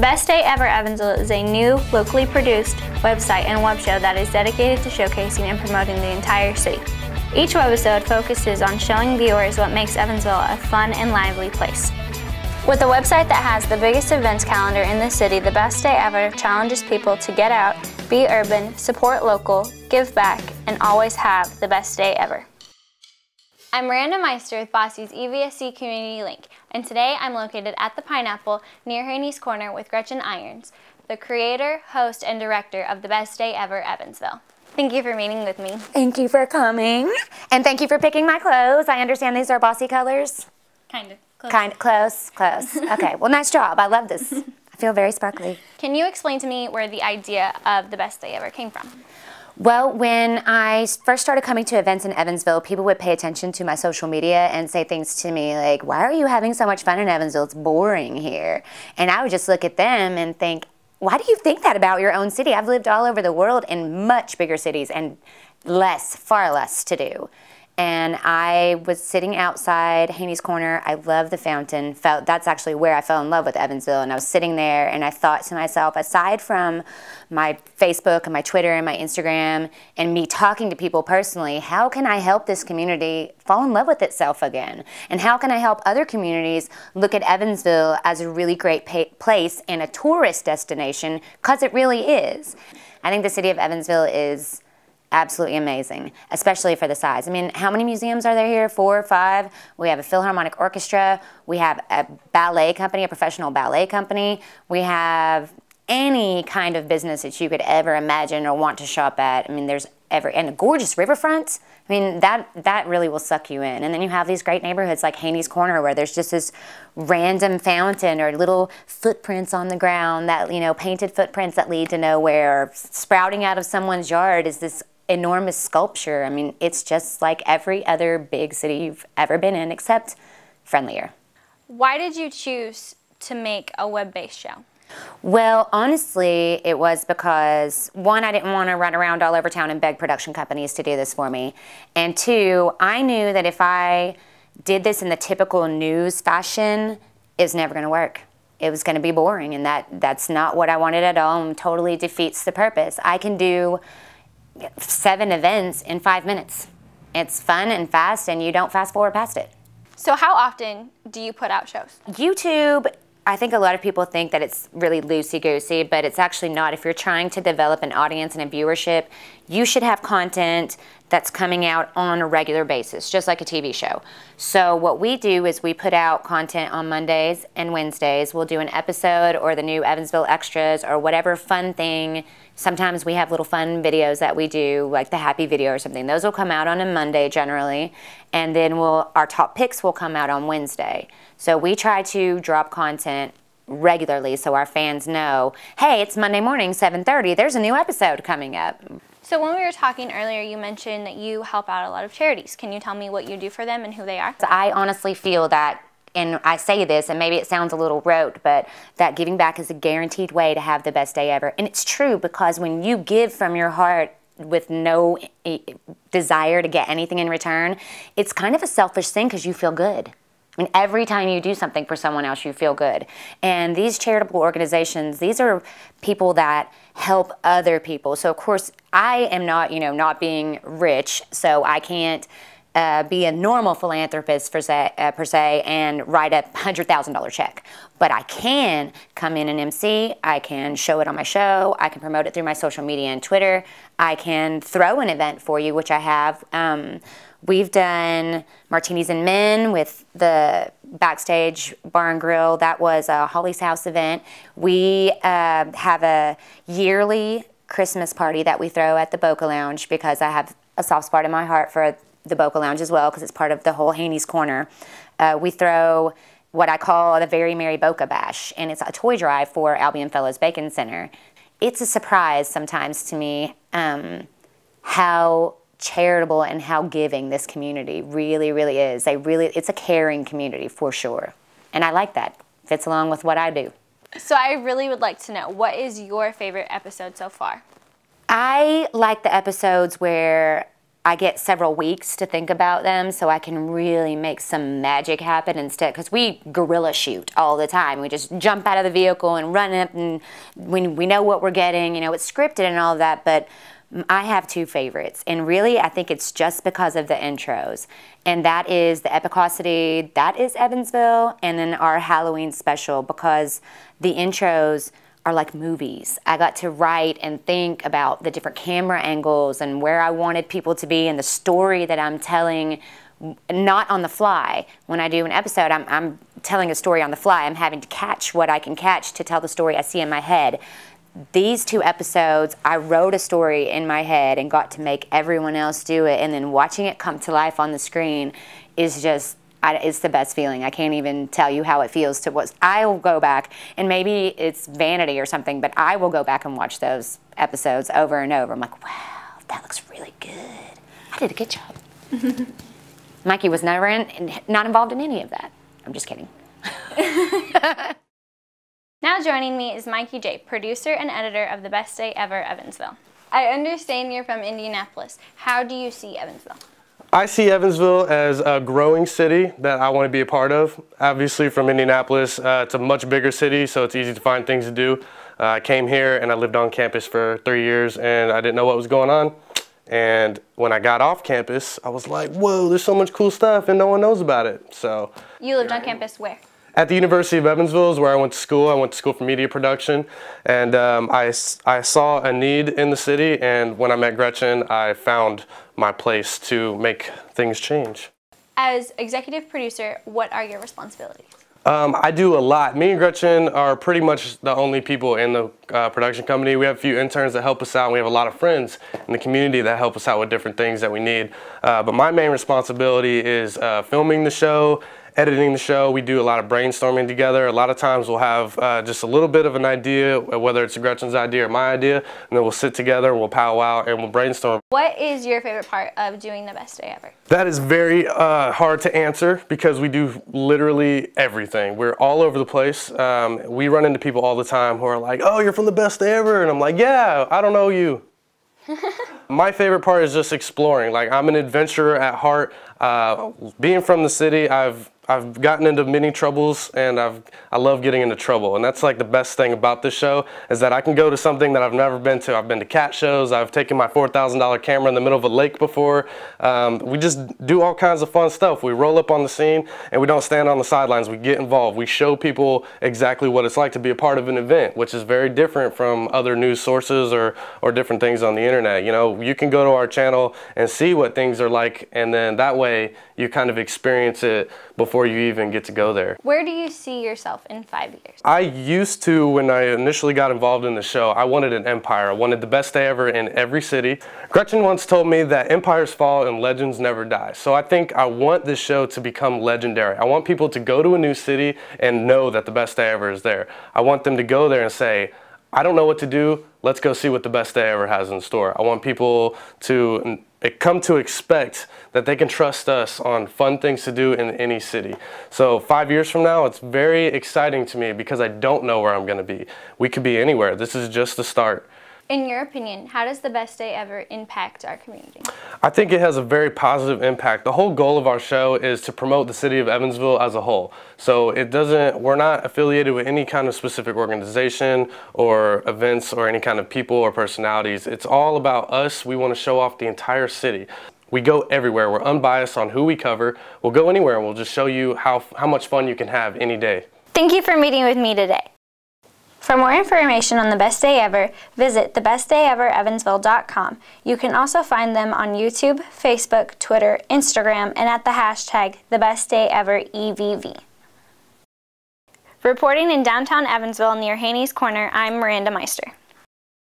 The Best Day Ever Evansville is a new, locally produced website and web show that is dedicated to showcasing and promoting the entire city. Each webisode focuses on showing viewers what makes Evansville a fun and lively place. With a website that has the biggest events calendar in the city, The Best Day Ever challenges people to get out, be urban, support local, give back, and always have the best day ever. I'm Miranda Meister with Bosse's EVSC Community Link, and today I'm located at the Pineapple near Haney's Corner with Gretchen Irons, the creator, host, and director of The Best Day Ever Evansville. Thank you for meeting with me. Thank you for coming, and thank you for picking my clothes. I understand these are Bosse colors? Kind of. Close. Okay, well, nice job. I love this. I feel very sparkly. Can you explain to me where the idea of The Best Day Ever came from? Well, when I first started coming to events in Evansville, people would pay attention to my social media and say things to me like, why are you having so much fun in Evansville? It's boring here. And I would just look at them and think, why do you think that about your own city? I've lived all over the world in much bigger cities and far less to do. And I was sitting outside Haney's Corner. I love the fountain. That's actually where I fell in love with Evansville. And I was sitting there and I thought to myself, aside from my Facebook and my Twitter and my Instagram and me talking to people personally, how can I help this community fall in love with itself again? And how can I help other communities look at Evansville as a really great place and a tourist destination? Because it really is. I think the city of Evansville is absolutely amazing, especially for the size. I mean, how many museums are there here? 4 or 5? We have a Philharmonic Orchestra. We have a ballet company, a professional ballet company. We have any kind of business that you could ever imagine or want to shop at. I mean, and a gorgeous riverfront. I mean, that really will suck you in. And then you have these great neighborhoods like Haney's Corner where there's just this random fountain or little footprints on the ground that, you know, painted footprints that lead to nowhere. Or sprouting out of someone's yard is this enormous sculpture. I mean, it's just like every other big city you've ever been in, except friendlier. Why did you choose to make a web-based show? Well, honestly, it was because, one, I didn't want to run around all over town and beg production companies to do this for me. And two, I knew that if I did this in the typical news fashion, it was never going to work. It was going to be boring, and that's not what I wanted at all, and totally defeats the purpose. I can do 7 events in 5 minutes. It's fun and fast, and you don't fast forward past it. So how often do you put out shows? YouTube, I think a lot of people think that it's really loosey-goosey, but it's actually not. If you're trying to develop an audience and a viewership, you should have content that's coming out on a regular basis, just like a TV show. So what we do is we put out content on Mondays and Wednesdays. We'll do an episode or the new Evansville Extras or whatever fun thing. Sometimes we have little fun videos that we do, like the happy video or something. Those will come out on a Monday generally, and then our top picks will come out on Wednesday. So we try to drop content regularly so our fans know, hey, it's Monday morning, 7:30, there's a new episode coming up. So when we were talking earlier, you mentioned that you help out a lot of charities. Can you tell me what you do for them and who they are? I honestly feel that, and I say this, and maybe it sounds a little rote, but that giving back is a guaranteed way to have the best day ever. And it's true, because when you give from your heart with no desire to get anything in return, it's kind of a selfish thing because you feel good. I mean, every time you do something for someone else, you feel good. And these charitable organizations, these are people that help other people. So, of course, I am not, not being rich, so I can't be a normal philanthropist per se and write a $100,000 check. But I can come in and MC, I can show it on my show, I can promote it through my social media and Twitter, I can throw an event for you, which I have. We've done Martinis and Men with the Backstage Bar and Grill. That was a Holly's House event. We have a yearly Christmas party that we throw at the Boca Lounge because I have a soft spot in my heart for the Boca Lounge as well because it's part of the whole Haney's Corner. We throw what I call the Very Merry Boca Bash, and it's a toy drive for Albion Fellows Bacon Center. It's a surprise sometimes to me how charitable and how giving this community really, really is. It's a caring community for sure. And I like that. Fits along with what I do. So I really would like to know, what is your favorite episode so far? I like the episodes where I get several weeks to think about them so I can really make some magic happen instead, because we guerrilla shoot all the time. We just jump out of the vehicle and run up, and we know what we're getting, you know, it's scripted and all of that, but I have two favorites, and really I think it's just because of the intros, and that is the Epicosity, that is Evansville, and then our Halloween special, because the intros are like movies. I got to write and think about the different camera angles and where I wanted people to be and the story that I'm telling, not on the fly. When I do an episode, I'm telling a story on the fly. I'm having to catch what I can catch to tell the story I see in my head. These two episodes, I wrote a story in my head and got to make everyone else do it, and then watching it come to life on the screen is just, it's the best feeling. I can't even tell you how it feels to watch. I'll go back, and maybe it's vanity or something, but I will go back and watch those episodes over and over. I'm like, wow, that looks really good. I did a good job. Mikey was not involved in any of that. I'm just kidding. Now joining me is Mikey J, producer and editor of The Best Day Ever Evansville. I understand you're from Indianapolis. How do you see Evansville? I see Evansville as a growing city that I want to be a part of. Obviously from Indianapolis, it's a much bigger city, so it's easy to find things to do. I came here and I lived on campus for 3 years, and I didn't know what was going on. And when I got off campus, I was like, whoa, there's so much cool stuff and no one knows about it. So you lived on campus where? At the University of Evansville is where I went to school. I went to school for media production, and I saw a need in the city, and when I met Gretchen, I found my place to make things change. As executive producer, what are your responsibilities? I do a lot. Me and Gretchen are pretty much the only people in the production company. We have a few interns that help us out, and we have a lot of friends in the community that help us out with different things that we need. But my main responsibility is filming the show, editing the show. We do a lot of brainstorming together. A lot of times we'll have just a little bit of an idea, whether it's Gretchen's idea or my idea, and then we'll sit together, we'll powwow, and we'll brainstorm. What is your favorite part of doing The Best Day Ever? That is very hard to answer because we do literally everything. We're all over the place. We run into people all the time who are like, oh, you're from The Best Day Ever, and I'm like, yeah, I don't know you. My favorite part is just exploring. Like, I'm an adventurer at heart. Being from the city, I've gotten into many troubles, and I love getting into trouble, and that's like the best thing about this show is that I can go to something that I've never been to. I've been to cat shows. I've taken my $4,000 camera in the middle of a lake before. We just do all kinds of fun stuff. We roll up on the scene, and we don't stand on the sidelines. We get involved. We show people exactly what it's like to be a part of an event, which is very different from other news sources or different things on the internet. You know, you can go to our channel and see what things are like, and then that way you kind of experience it before you even get to go there. Where do you see yourself in 5 years? I used to, when I initially got involved in the show, I wanted an empire. I wanted the best day ever in every city. Gretchen once told me that empires fall and legends never die. So I think I want this show to become legendary. I want people to go to a new city and know that the best day ever is there. I want them to go there and say, I don't know what to do, let's go see what the best day ever has in store. I want people to come to expect that they can trust us on fun things to do in any city. So 5 years from now, it's very exciting to me because I don't know where I'm gonna be. We could be anywhere. This is just the start. In your opinion, how does the Best Day Ever impact our community? I think it has a very positive impact. The whole goal of our show is to promote the city of Evansville as a whole. So we're not affiliated with any kind of specific organization or events or any kind of people or personalities. It's all about us. We want to show off the entire city. We go everywhere. We're unbiased on who we cover. We'll go anywhere and we'll just show you how much fun you can have any day. Thank you for meeting with me today. For more information on The Best Day Ever, visit thebestdayeverevansville.com. You can also find them on YouTube, Facebook, Twitter, Instagram, and at the hashtag TheBestDayEverEVV. Reporting in downtown Evansville near Haney's Corner, I'm Miranda Meister.